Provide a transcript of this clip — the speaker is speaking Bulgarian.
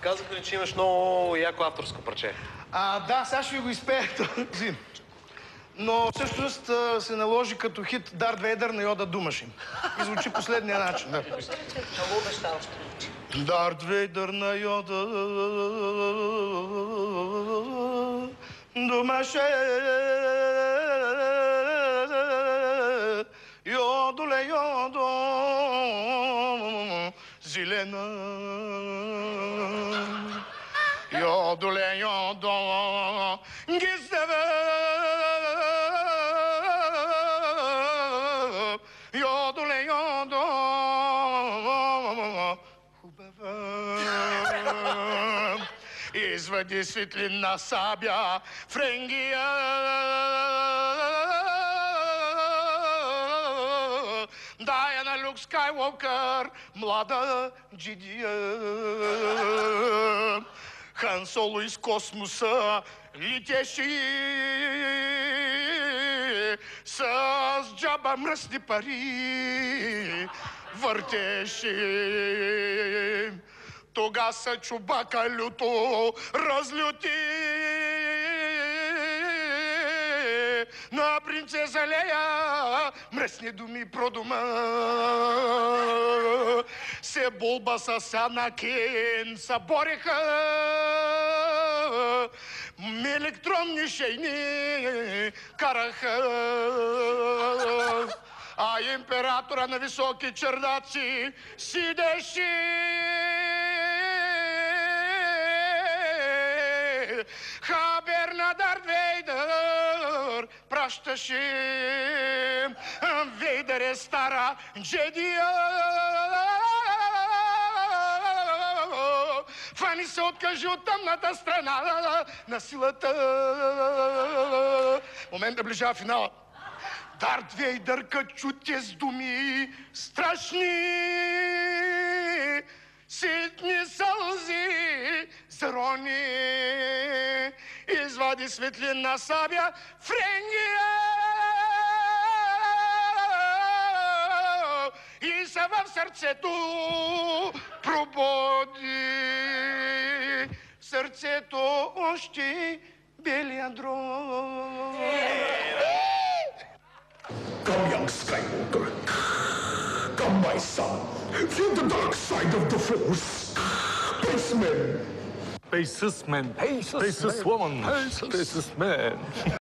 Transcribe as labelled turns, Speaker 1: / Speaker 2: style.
Speaker 1: Казах ли, че имаш много яко авторско парче?
Speaker 2: Да, сега ще ви го изпея този. Но всъщност се наложи като хит Дарт Вейдър на Йода Думашин. И звучи последния начин. Да.
Speaker 3: Много обещаващо звучи.
Speaker 2: Дарт Вейдър на Йода Думашин. Йодоле, йодо, зелена. Йодоле, йодо, гиздеве. Йодоле, йодо, хубава. Извади светлина сабя, френгия. Дай на Люк Скайуокър, млада джидия. Хан Соло из космоса летеше с джаба мръсни пари въртеше. Тога са Чубака люто разлюти на принцеса Лея мръсни думи продума. Се Булба с Анакин събореха, електронни шейни караха, а императора на високи чердаци сидеше. Хабер на Дарт Вейдър пращаше. Вейдър е стара джедия. Фани се откажи от тъмната страна на силата. Момент да ближава финала. Дарт Вейдър качуте с думи страшни, ситни сълзи зарони. Извади светлина сабя, френгия. И се в сърцето пробуди. В сърцето още белия дрон.
Speaker 4: Come, young Skywalker. Come, my son. Feel the dark side of the Force. Spaceman.
Speaker 5: Spaceman. Spacewoman. Spaceman.